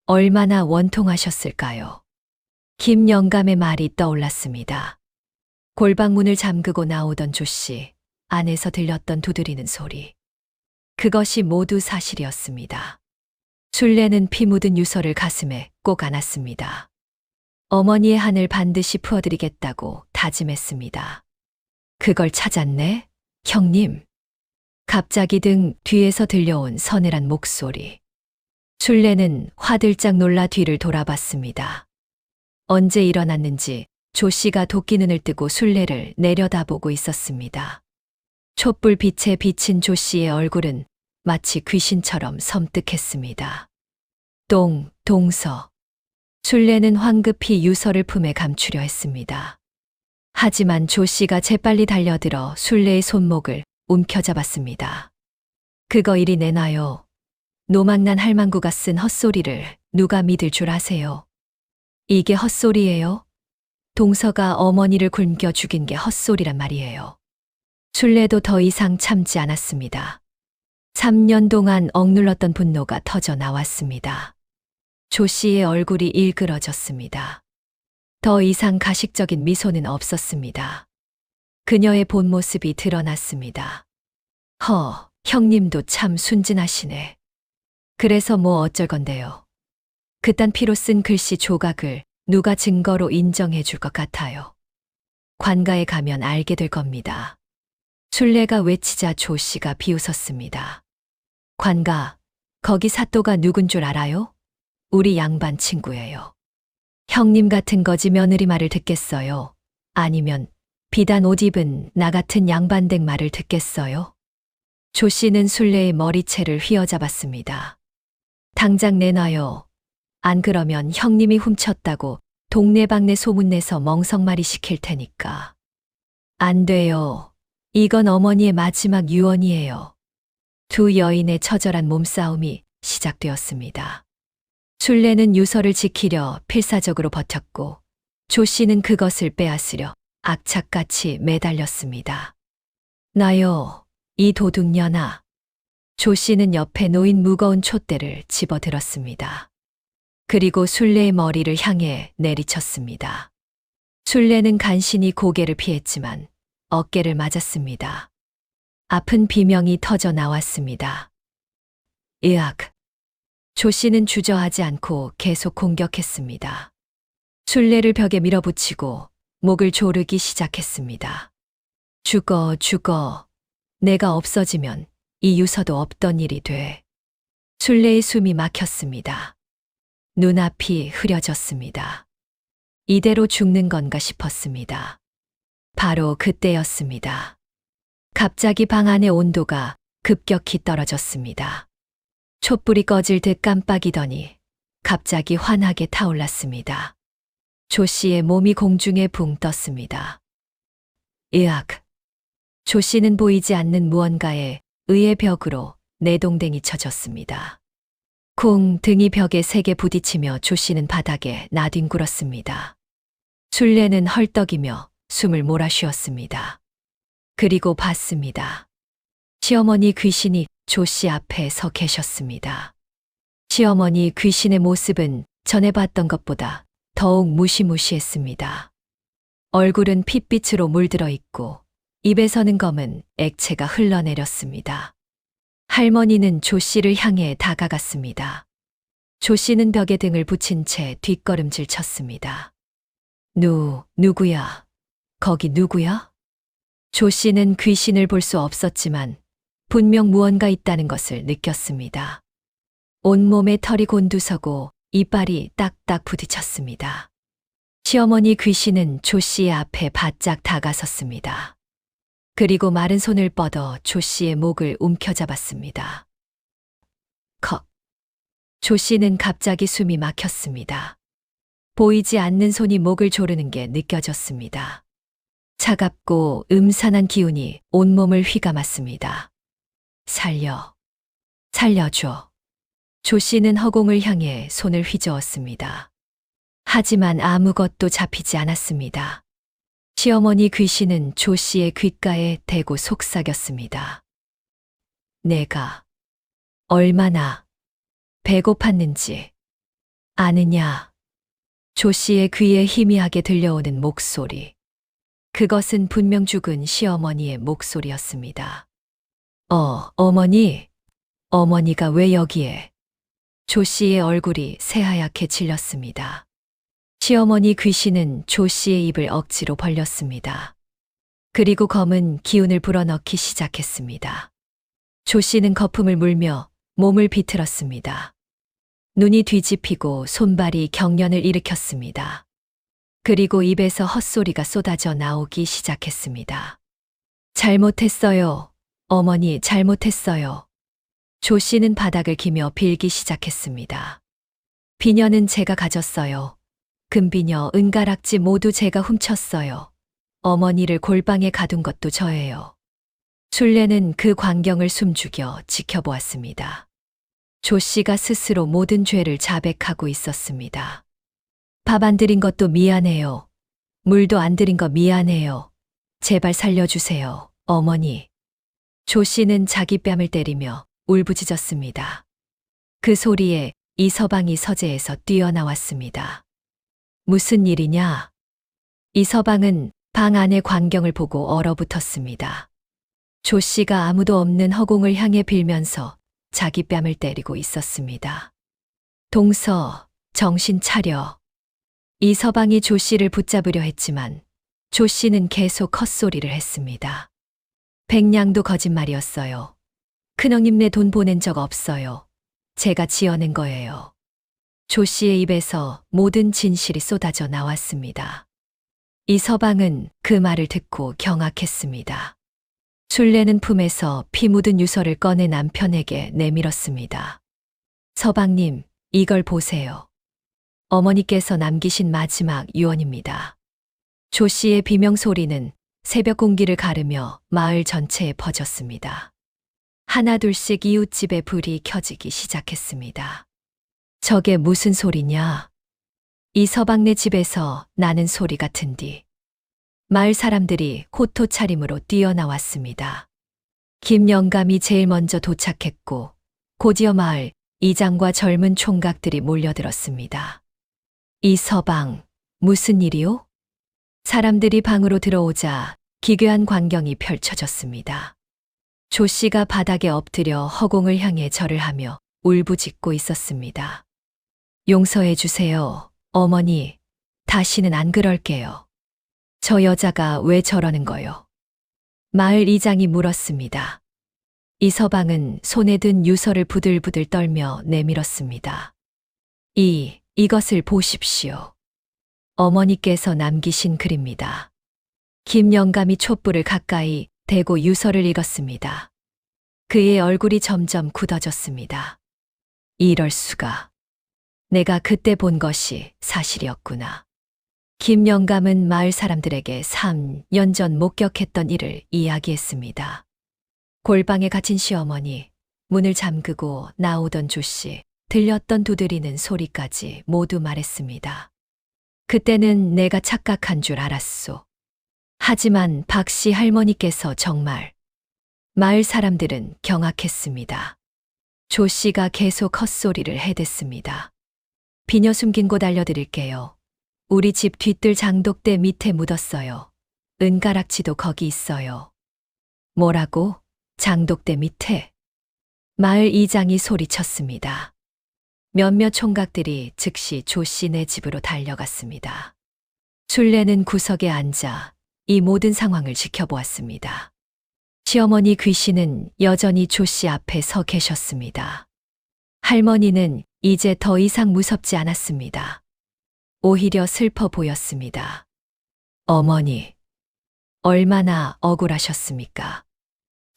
A: 얼마나 원통하셨을까요? 김영감의 말이 떠올랐습니다. 골방문을 잠그고 나오던 조 씨, 안에서 들렸던 두드리는 소리. 그것이 모두 사실이었습니다. 순례는 피 묻은 유서를 가슴에 꼭 안았습니다. 어머니의 한을 반드시 풀어드리겠다고 다짐했습니다. 그걸 찾았네, 형님. 갑자기 등 뒤에서 들려온 서늘한 목소리. 순례는 화들짝 놀라 뒤를 돌아봤습니다. 언제 일어났는지 조 씨가 도끼눈을 뜨고 순례를 내려다보고 있었습니다. 촛불 빛에 비친 조 씨의 얼굴은 마치 귀신처럼 섬뜩했습니다. 동서. 순례는 황급히 유서를 품에 감추려 했습니다. 하지만 조 씨가 재빨리 달려들어 순례의 손목을 움켜잡았습니다. 그거 이리 내놔요. 노망난 할망구가 쓴 헛소리를 누가 믿을 줄 아세요? 이게 헛소리예요? 동서가 어머니를 굶겨 죽인 게 헛소리란 말이에요. 순례도 더 이상 참지 않았습니다. 3년 동안 억눌렀던 분노가 터져 나왔습니다. 조 씨의 얼굴이 일그러졌습니다. 더 이상 가식적인 미소는 없었습니다. 그녀의 본 모습이 드러났습니다. 형님도 참 순진하시네. 그래서 뭐 어쩔 건데요. 그딴 피로 쓴 글씨 조각을 누가 증거로 인정해 줄 것 같아요. 관가에 가면 알게 될 겁니다. 순례가 외치자 조 씨가 비웃었습니다. 관가, 거기 사또가 누군 줄 알아요? 우리 양반 친구예요. 형님 같은 거지 며느리 말을 듣겠어요? 아니면 비단 옷 입은 나 같은 양반댁 말을 듣겠어요? 조 씨는 순례의 머리채를 휘어잡았습니다. 당장 내놔요. 안 그러면 형님이 훔쳤다고 동네방네 소문내서 멍석말이 시킬 테니까. 안 돼요. 이건 어머니의 마지막 유언이에요. 두 여인의 처절한 몸싸움이 시작되었습니다. 순례는 유서를 지키려 필사적으로 버텼고 조 씨는 그것을 빼앗으려 악착같이 매달렸습니다. 나요, 이 도둑년아. 조 씨는 옆에 놓인 무거운 촛대를 집어들었습니다. 그리고 순례의 머리를 향해 내리쳤습니다. 순례는 간신히 고개를 피했지만 어깨를 맞았습니다. 아픈 비명이 터져 나왔습니다. 으악. 조 씨는 주저하지 않고 계속 공격했습니다. 순례를 벽에 밀어붙이고 목을 조르기 시작했습니다. 죽어. 내가 없어지면 이 유서도 없던 일이 돼. 순례의 숨이 막혔습니다. 눈앞이 흐려졌습니다. 이대로 죽는 건가 싶었습니다. 바로 그때였습니다. 갑자기 방 안의 온도가 급격히 떨어졌습니다. 촛불이 꺼질 듯 깜빡이더니 갑자기 환하게 타올랐습니다. 조 씨의 몸이 공중에 붕 떴습니다. 으악. 조 씨는 보이지 않는 무언가에 의의 벽으로 내동댕이 쳐졌습니다. 쿵 등이 벽에 세게 부딪히며 조 씨는 바닥에 나뒹굴었습니다. 순례는 헐떡이며 숨을 몰아쉬었습니다. 그리고 봤습니다. 시어머니 귀신이 조 씨 앞에 서 계셨습니다. 시어머니 귀신의 모습은 전에 봤던 것보다 더욱 무시무시했습니다. 얼굴은 핏빛으로 물들어 있고 입에서는 검은 액체가 흘러내렸습니다. 할머니는 조 씨를 향해 다가갔습니다. 조 씨는 벽에 등을 붙인 채 뒷걸음질 쳤습니다. 누구야? 거기 누구야? 조 씨는 귀신을 볼 수 없었지만 분명 무언가 있다는 것을 느꼈습니다. 온몸에 털이 곤두서고 이빨이 딱딱 부딪혔습니다. 시어머니 귀신은 조 씨의 앞에 바짝 다가섰습니다. 그리고 마른 손을 뻗어 조 씨의 목을 움켜잡았습니다. 컥. 조 씨는 갑자기 숨이 막혔습니다. 보이지 않는 손이 목을 조르는 게 느껴졌습니다. 차갑고 음산한 기운이 온몸을 휘감았습니다. 살려줘. 조 씨는 허공을 향해 손을 휘저었습니다. 하지만 아무것도 잡히지 않았습니다. 시어머니 귀신은 조 씨의 귓가에 대고 속삭였습니다. 내가 얼마나 배고팠는지 아느냐? 조 씨의 귀에 희미하게 들려오는 목소리. 그것은 분명 죽은 시어머니의 목소리였습니다. 어머니, 어머니가 왜 여기에? 조 씨의 얼굴이 새하얗게 질렸습니다. 시어머니 귀신은 조 씨의 입을 억지로 벌렸습니다. 그리고 검은 기운을 불어넣기 시작했습니다. 조 씨는 거품을 물며 몸을 비틀었습니다. 눈이 뒤집히고 손발이 경련을 일으켰습니다. 그리고 입에서 헛소리가 쏟아져 나오기 시작했습니다. 잘못했어요. 어머니, 잘못했어요. 조 씨는 바닥을 기며 빌기 시작했습니다. 비녀는 제가 가졌어요. 금비녀, 은가락지 모두 제가 훔쳤어요. 어머니를 골방에 가둔 것도 저예요. 순례는 그 광경을 숨죽여 지켜보았습니다. 조 씨가 스스로 모든 죄를 자백하고 있었습니다. 밥 안 드린 것도 미안해요. 물도 안 드린 거 미안해요. 제발 살려주세요, 어머니. 조 씨는 자기 뺨을 때리며 울부짖었습니다. 그 소리에 이서방이 서재에서 뛰어나왔습니다. 무슨 일이냐? 이서방은 방 안의 광경을 보고 얼어붙었습니다. 조 씨가 아무도 없는 허공을 향해 빌면서 자기 뺨을 때리고 있었습니다. 동서, 정신 차려. 이서방이 조 씨를 붙잡으려 했지만 조 씨는 계속 헛소리를 했습니다. 백냥도 거짓말이었어요. 큰형님네 돈 보낸 적 없어요. 제가 지어낸 거예요. 조 씨의 입에서 모든 진실이 쏟아져 나왔습니다. 이서방은 그 말을 듣고 경악했습니다. 순례는 품에서 피 묻은 유서를 꺼내 남편에게 내밀었습니다. 서방님, 이걸 보세요. 어머니께서 남기신 마지막 유언입니다. 조 씨의 비명 소리는 새벽 공기를 가르며 마을 전체에 퍼졌습니다. 하나둘씩 이웃집에 불이 켜지기 시작했습니다. 저게 무슨 소리냐? 이서방네 집에서 나는 소리 같은디. 마을 사람들이 호토 차림으로 뛰어나왔습니다. 김영감이 제일 먼저 도착했고 고지어 마을 이장과 젊은 총각들이 몰려들었습니다. 이서방, 무슨 일이요? 사람들이 방으로 들어오자 기괴한 광경이 펼쳐졌습니다. 조 씨가 바닥에 엎드려 허공을 향해 절을 하며 울부짖고 있었습니다. 용서해 주세요, 어머니. 다시는 안 그럴게요. 저 여자가 왜 저러는 거요? 마을 이장이 물었습니다. 이서방은 손에 든 유서를 부들부들 떨며 내밀었습니다. 이것을 보십시오. 어머니께서 남기신 글입니다. 김영감이 촛불을 가까이 대고 유서를 읽었습니다. 그의 얼굴이 점점 굳어졌습니다. 이럴 수가. 내가 그때 본 것이 사실이었구나. 김영감은 마을 사람들에게 3년 전 목격했던 일을 이야기했습니다. 골방에 갇힌 시어머니, 문을 잠그고 나오던 조 씨, 들렸던 두드리는 소리까지 모두 말했습니다. 그때는 내가 착각한 줄 알았소. 하지만 박 씨 할머니께서 정말. 마을 사람들은 경악했습니다. 조 씨가 계속 헛소리를 해댔습니다. 비녀 숨긴 곳 알려드릴게요. 우리 집 뒤뜰 장독대 밑에 묻었어요. 은가락지도 거기 있어요. 뭐라고? 장독대 밑에? 마을 이장이 소리쳤습니다. 몇몇 총각들이 즉시 조 씨네 집으로 달려갔습니다. 순례는 구석에 앉아 이 모든 상황을 지켜보았습니다. 시어머니 귀신은 여전히 조 씨 앞에 서 계셨습니다. 할머니는 이제 더 이상 무섭지 않았습니다. 오히려 슬퍼 보였습니다. 어머니, 얼마나 억울하셨습니까?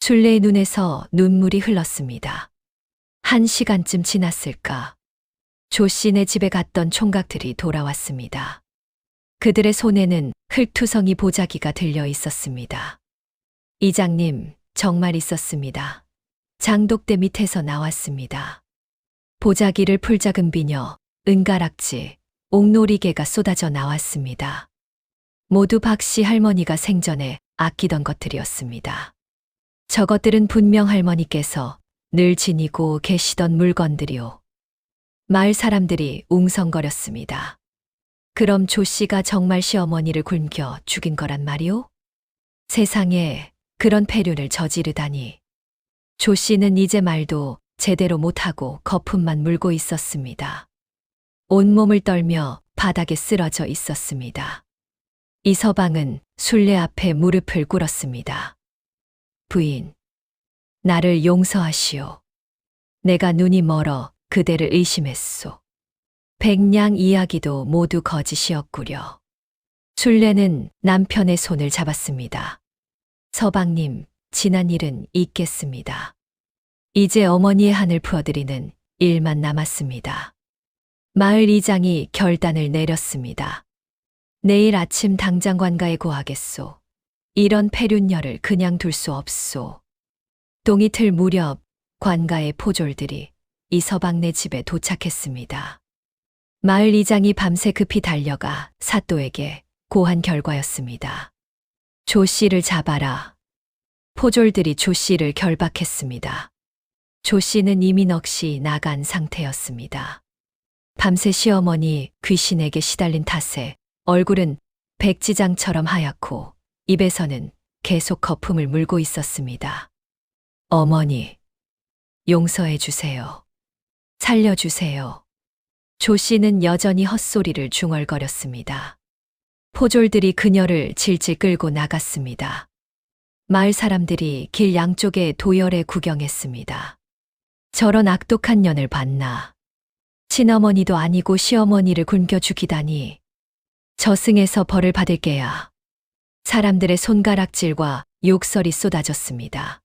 A: 순례의 눈에서 눈물이 흘렀습니다. 1시간쯤 지났을까? 조 씨네 집에 갔던 총각들이 돌아왔습니다. 그들의 손에는 흙투성이 보자기가 들려 있었습니다. 이장님, 정말 있었습니다. 장독대 밑에서 나왔습니다. 보자기를 풀작은 비녀, 은가락지, 옥놀이개가 쏟아져 나왔습니다. 모두 박씨 할머니가 생전에 아끼던 것들이었습니다. 저것들은 분명 할머니께서 늘 지니고 계시던 물건들이오. 마을 사람들이 웅성거렸습니다. 그럼 조 씨가 정말 시어머니를 굶겨 죽인 거란 말이오? 세상에 그런 폐륜을 저지르다니. 조 씨는 이제 말도 제대로 못하고 거품만 물고 있었습니다. 온몸을 떨며 바닥에 쓰러져 있었습니다. 이서방은 순례 앞에 무릎을 꿇었습니다. 부인, 나를 용서하시오. 내가 눈이 멀어 그대를 의심했소. 백냥 이야기도 모두 거짓이었구려. 순례는 남편의 손을 잡았습니다. 서방님, 지난 일은 잊겠습니다. 이제 어머니의 한을 풀어드리는 일만 남았습니다. 마을 이장이 결단을 내렸습니다. 내일 아침 당장 관가에 고하겠소. 이런 폐륜녀를 그냥 둘 수 없소. 동이틀 무렵 관가의 포졸들이 이서방네 집에 도착했습니다. 마을 이장이 밤새 급히 달려가 사또에게 고한 결과였습니다. 조 씨를 잡아라. 포졸들이 조 씨를 결박했습니다. 조 씨는 이미 넋이 나간 상태였습니다. 밤새 시어머니 귀신에게 시달린 탓에 얼굴은 백지장처럼 하얗고 입에서는 계속 거품을 물고 있었습니다. 어머니, 용서해 주세요. 살려주세요. 조 씨는 여전히 헛소리를 중얼거렸습니다. 포졸들이 그녀를 질질 끌고 나갔습니다. 마을 사람들이 길 양쪽에 도열해 구경했습니다. 저런 악독한 년을 봤나. 친어머니도 아니고 시어머니를 굶겨 죽이다니. 저승에서 벌을 받을 게야. 사람들의 손가락질과 욕설이 쏟아졌습니다.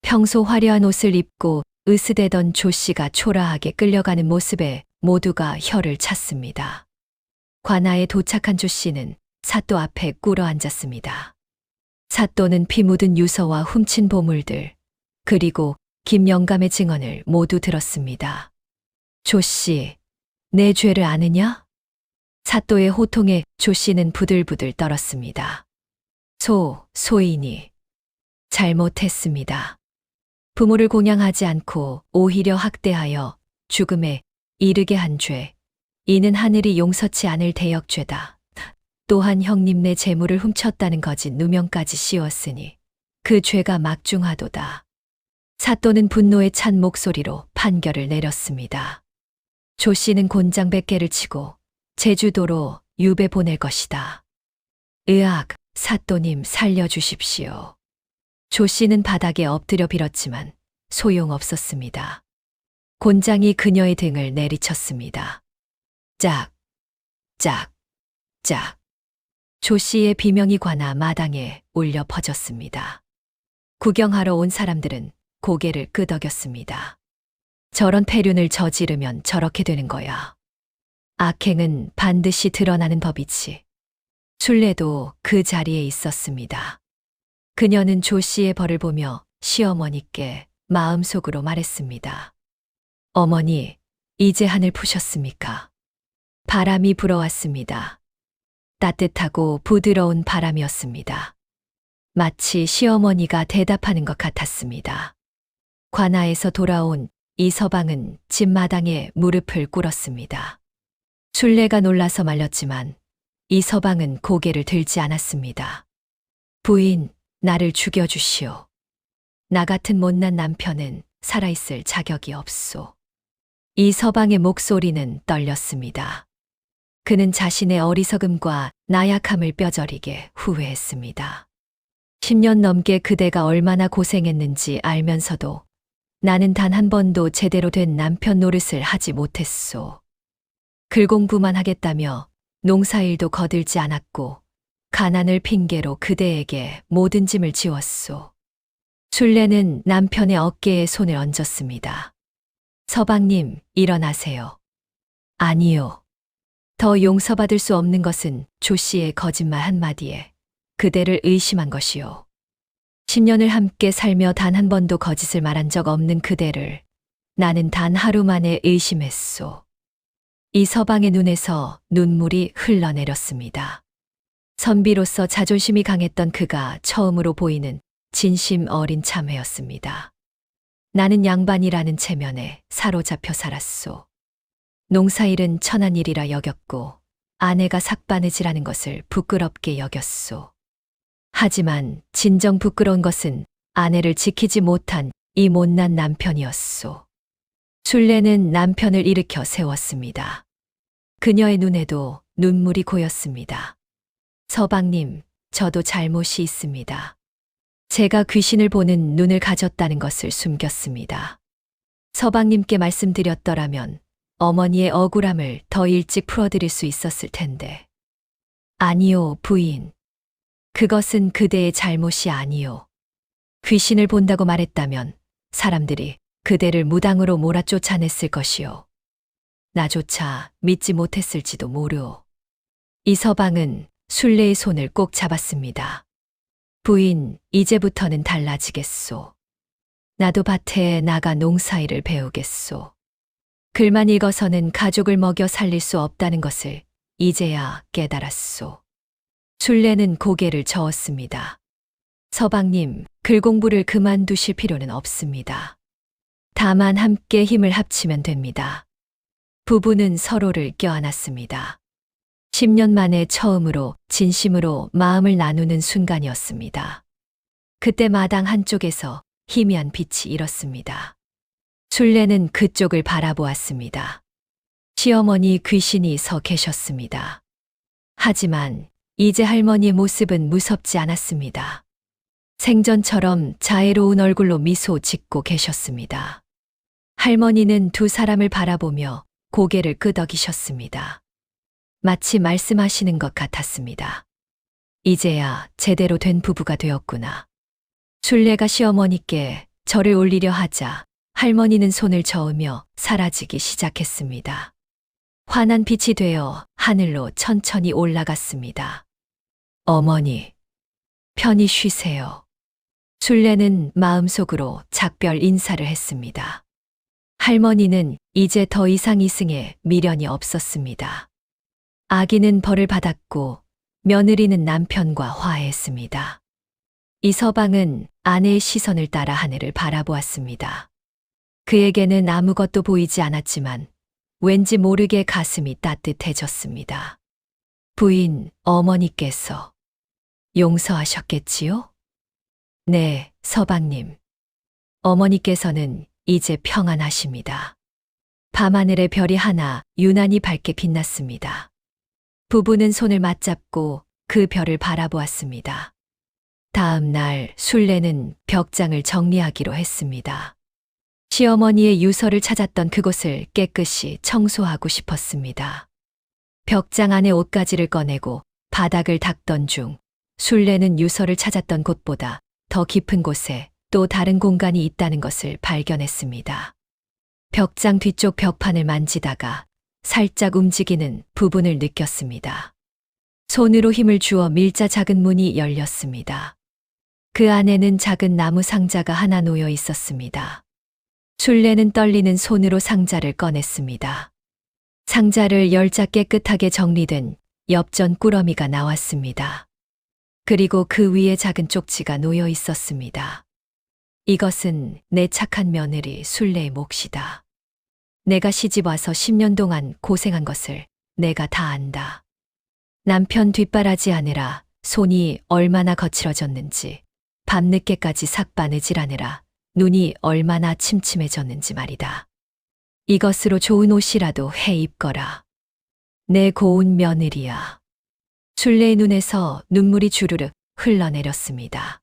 A: 평소 화려한 옷을 입고 으스대던 조 씨가 초라하게 끌려가는 모습에 모두가 혀를 찼습니다. 관아에 도착한 조 씨는 사또 앞에 꿇어 앉았습니다. 사또는 피 묻은 유서와 훔친 보물들, 그리고 김영감의 증언을 모두 들었습니다. 조 씨, 내 죄를 아느냐? 사또의 호통에 조 씨는 부들부들 떨었습니다. 소인이 잘못했습니다. 부모를 공양하지 않고 오히려 학대하여 죽음에 이르게 한 죄, 이는 하늘이 용서치 않을 대역죄다. 또한 형님네 재물을 훔쳤다는 거짓 누명까지 씌웠으니 그 죄가 막중하도다. 사또는 분노에 찬 목소리로 판결을 내렸습니다. 조 씨는 곤장 100개를 치고 제주도로 유배 보낼 것이다. 으악, 사또님 살려주십시오. 조 씨는 바닥에 엎드려 빌었지만 소용없었습니다. 곤장이 그녀의 등을 내리쳤습니다. 짝, 짝, 짝. 조 씨의 비명이 관아 마당에 울려 퍼졌습니다. 구경하러 온 사람들은 고개를 끄덕였습니다. 저런 폐륜을 저지르면 저렇게 되는 거야. 악행은 반드시 드러나는 법이지. 순례도 그 자리에 있었습니다. 그녀는 조 씨의 벌을 보며 시어머니께 마음속으로 말했습니다. 어머니, 이제 한을 푸셨습니까? 바람이 불어왔습니다. 따뜻하고 부드러운 바람이었습니다. 마치 시어머니가 대답하는 것 같았습니다. 관아에서 돌아온 이서방은 집마당에 무릎을 꿇었습니다. 순례가 놀라서 말렸지만 이서방은 고개를 들지 않았습니다. 부인, 나를 죽여주시오. 나 같은 못난 남편은 살아있을 자격이 없소. 이서방의 목소리는 떨렸습니다. 그는 자신의 어리석음과 나약함을 뼈저리게 후회했습니다. 10년 넘게 그대가 얼마나 고생했는지 알면서도 나는 단 한 번도 제대로 된 남편 노릇을 하지 못했소. 글공부만 하겠다며 농사일도 거들지 않았고 가난을 핑계로 그대에게 모든 짐을 지웠소. 순례는 남편의 어깨에 손을 얹었습니다. 서방님, 일어나세요. 아니요. 더 용서받을 수 없는 것은 조 씨의 거짓말 한마디에 그대를 의심한 것이요. 10년을 함께 살며 단 한 번도 거짓을 말한 적 없는 그대를 나는 단 하루 만에 의심했소. 이 서방의 눈에서 눈물이 흘러내렸습니다. 선비로서 자존심이 강했던 그가 처음으로 보이는 진심 어린 참회였습니다. 나는 양반이라는 체면에 사로잡혀 살았소. 농사일은 천한 일이라 여겼고 아내가 삭바느질하는 것을 부끄럽게 여겼소. 하지만 진정 부끄러운 것은 아내를 지키지 못한 이 못난 남편이었소. 순례는 남편을 일으켜 세웠습니다. 그녀의 눈에도 눈물이 고였습니다. 서방님, 저도 잘못이 있습니다. 제가 귀신을 보는 눈을 가졌다는 것을 숨겼습니다. 서방님께 말씀드렸더라면 어머니의 억울함을 더 일찍 풀어드릴 수 있었을 텐데. 아니요, 부인. 그것은 그대의 잘못이 아니요. 귀신을 본다고 말했다면 사람들이 그대를 무당으로 몰아쫓아냈을 것이요. 나조차 믿지 못했을지도 모르오. 이 서방은 순례의 손을 꼭 잡았습니다. 부인, 이제부터는 달라지겠소. 나도 밭에 나가 농사일을 배우겠소. 글만 읽어서는 가족을 먹여 살릴 수 없다는 것을 이제야 깨달았소. 순례는 고개를 저었습니다. 서방님, 글 공부를 그만두실 필요는 없습니다. 다만 함께 힘을 합치면 됩니다. 부부는 서로를 껴안았습니다. 10년 만에 처음으로 진심으로 마음을 나누는 순간이었습니다. 그때 마당 한쪽에서 희미한 빛이 일었습니다. 순례는 그쪽을 바라보았습니다. 시어머니 귀신이 서 계셨습니다. 하지만 이제 할머니의 모습은 무섭지 않았습니다. 생전처럼 자애로운 얼굴로 미소 짓고 계셨습니다. 할머니는 두 사람을 바라보며 고개를 끄덕이셨습니다. 마치 말씀하시는 것 같았습니다. 이제야 제대로 된 부부가 되었구나. 순례가 시어머니께 절을 올리려 하자 할머니는 손을 저으며 사라지기 시작했습니다. 환한 빛이 되어 하늘로 천천히 올라갔습니다. 어머니, 편히 쉬세요. 순례는 마음속으로 작별 인사를 했습니다. 할머니는 이제 더 이상 이승에 미련이 없었습니다. 아기는 벌을 받았고 며느리는 남편과 화해했습니다. 이 서방은 아내의 시선을 따라 하늘을 바라보았습니다. 그에게는 아무것도 보이지 않았지만 왠지 모르게 가슴이 따뜻해졌습니다. 부인, 어머니께서 용서하셨겠지요? 네, 서방님. 어머니께서는 이제 평안하십니다. 밤하늘의 별이 하나 유난히 밝게 빛났습니다. 부부는 손을 맞잡고 그 별을 바라보았습니다. 다음 날 순례는 벽장을 정리하기로 했습니다. 시어머니의 유서를 찾았던 그곳을 깨끗이 청소하고 싶었습니다. 벽장 안에 옷가지를 꺼내고 바닥을 닦던 중 순례는 유서를 찾았던 곳보다 더 깊은 곳에 또 다른 공간이 있다는 것을 발견했습니다. 벽장 뒤쪽 벽판을 만지다가 살짝 움직이는 부분을 느꼈습니다. 손으로 힘을 주어 밀자 작은 문이 열렸습니다. 그 안에는 작은 나무 상자가 하나 놓여 있었습니다. 순례는 떨리는 손으로 상자를 꺼냈습니다. 상자를 열자 깨끗하게 정리된 엽전 꾸러미가 나왔습니다. 그리고 그 위에 작은 쪽지가 놓여 있었습니다. 이것은 내 착한 며느리 순례의 몫이다. 내가 시집 와서 10년 동안 고생한 것을 내가 다 안다. 남편 뒷바라지 하느라 손이 얼마나 거칠어졌는지, 밤늦게까지 삭바느질하느라 눈이 얼마나 침침해졌는지 말이다. 이것으로 좋은 옷이라도 해 입거라. 내 고운 며느리야. 순례의 눈에서 눈물이 주르륵 흘러내렸습니다.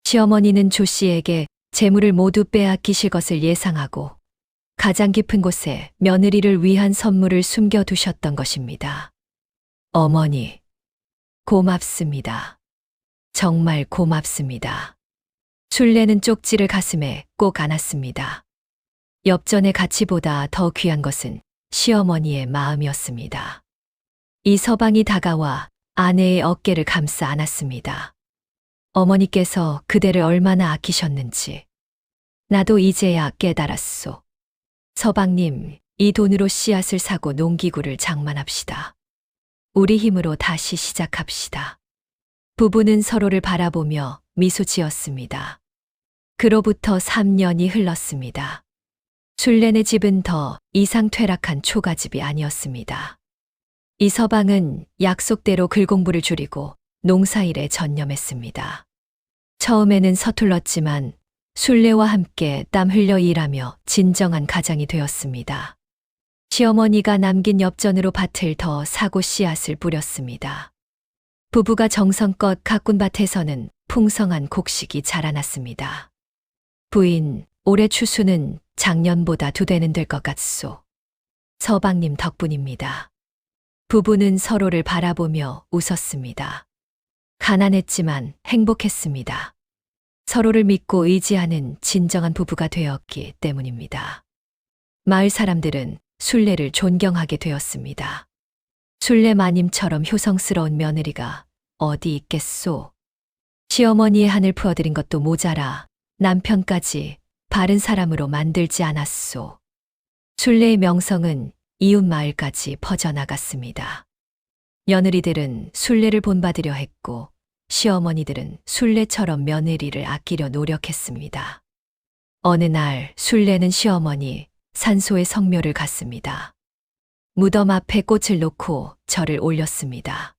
A: 시어머니는 조 씨에게 재물을 모두 빼앗기실 것을 예상하고 가장 깊은 곳에 며느리를 위한 선물을 숨겨두셨던 것입니다. 어머니, 고맙습니다. 정말 고맙습니다. 순례는 쪽지를 가슴에 꼭 안았습니다. 엽전의 가치보다 더 귀한 것은 시어머니의 마음이었습니다. 이 서방이 다가와 아내의 어깨를 감싸 안았습니다. 어머니께서 그대를 얼마나 아끼셨는지 나도 이제야 깨달았소. 서방님, 이 돈으로 씨앗을 사고 농기구를 장만합시다. 우리 힘으로 다시 시작합시다. 부부는 서로를 바라보며 미소 지었습니다. 그로부터 3년이 흘렀습니다. 술래네 집은 더 이상 퇴락한 초가집이 아니었습니다. 이 서방은 약속대로 글공부를 줄이고 농사일에 전념했습니다. 처음에는 서툴렀지만 술래와 함께 땀 흘려 일하며 진정한 가장이 되었습니다. 시어머니가 남긴 엽전으로 밭을 더 사고 씨앗을 뿌렸습니다. 부부가 정성껏 가꾼 밭에서는 풍성한 곡식이 자라났습니다. 부인, 올해 추수는 작년보다 2배는 될 것 같소. 서방님 덕분입니다. 부부는 서로를 바라보며 웃었습니다. 가난했지만 행복했습니다. 서로를 믿고 의지하는 진정한 부부가 되었기 때문입니다. 마을 사람들은 술래를 존경하게 되었습니다. 술래 마님처럼 효성스러운 며느리가 어디 있겠소. 시어머니의 한을 풀어드린 것도 모자라 남편까지 바른 사람으로 만들지 않았소. 술래의 명성은 이웃 마을까지 퍼져나갔습니다. 며느리들은 술래를 본받으려 했고 시어머니들은 술래처럼 며느리를 아끼려 노력했습니다. 어느 날 술래는 시어머니 산소의 성묘를 갔습니다. 무덤 앞에 꽃을 놓고 절을 올렸습니다.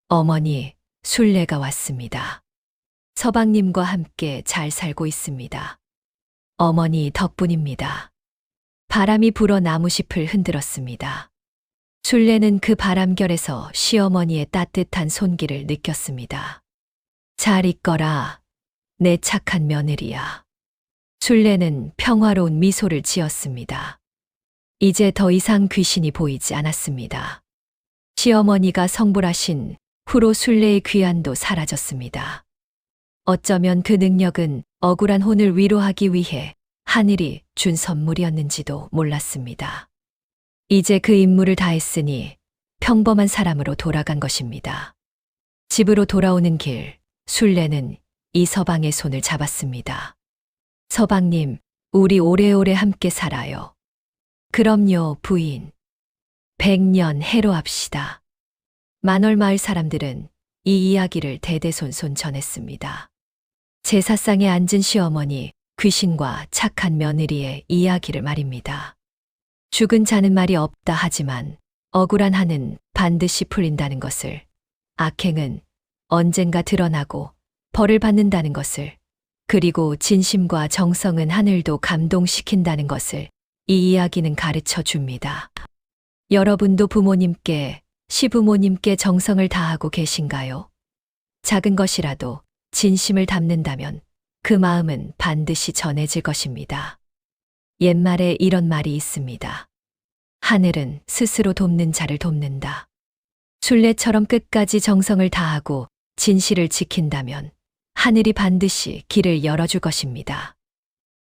A: 어머니, 술래가 왔습니다. 서방님과 함께 잘 살고 있습니다. 어머니 덕분입니다. 바람이 불어 나무잎을 흔들었습니다. 술래는 그 바람결에서 시어머니의 따뜻한 손길을 느꼈습니다. 잘 있거라, 내 착한 며느리야. 술래는 평화로운 미소를 지었습니다. 이제 더 이상 귀신이 보이지 않았습니다. 시어머니가 성불하신 후로 술래의 귀환도 사라졌습니다. 어쩌면 그 능력은 억울한 혼을 위로하기 위해 하늘이 준 선물이었는지도 몰랐습니다. 이제 그 임무를 다했으니 평범한 사람으로 돌아간 것입니다. 집으로 돌아오는 길, 술래는 이 서방의 손을 잡았습니다. 서방님, 우리 오래오래 함께 살아요. 그럼요, 부인. 100년 해로합시다. 만월마을 사람들은 이 이야기를 대대손손 전했습니다. 제사상에 앉은 시어머니, 귀신과 착한 며느리의 이야기를 말입니다. 죽은 자는 말이 없다 하지만 억울한 한은 반드시 풀린다는 것을, 악행은 언젠가 드러나고 벌을 받는다는 것을, 그리고 진심과 정성은 하늘도 감동시킨다는 것을 이 이야기는 가르쳐 줍니다. 여러분도 부모님께, 시부모님께 정성을 다하고 계신가요? 작은 것이라도 진심을 담는다면 그 마음은 반드시 전해질 것입니다. 옛말에 이런 말이 있습니다. 하늘은 스스로 돕는 자를 돕는다. 술래처럼 끝까지 정성을 다하고 진실을 지킨다면 하늘이 반드시 길을 열어줄 것입니다.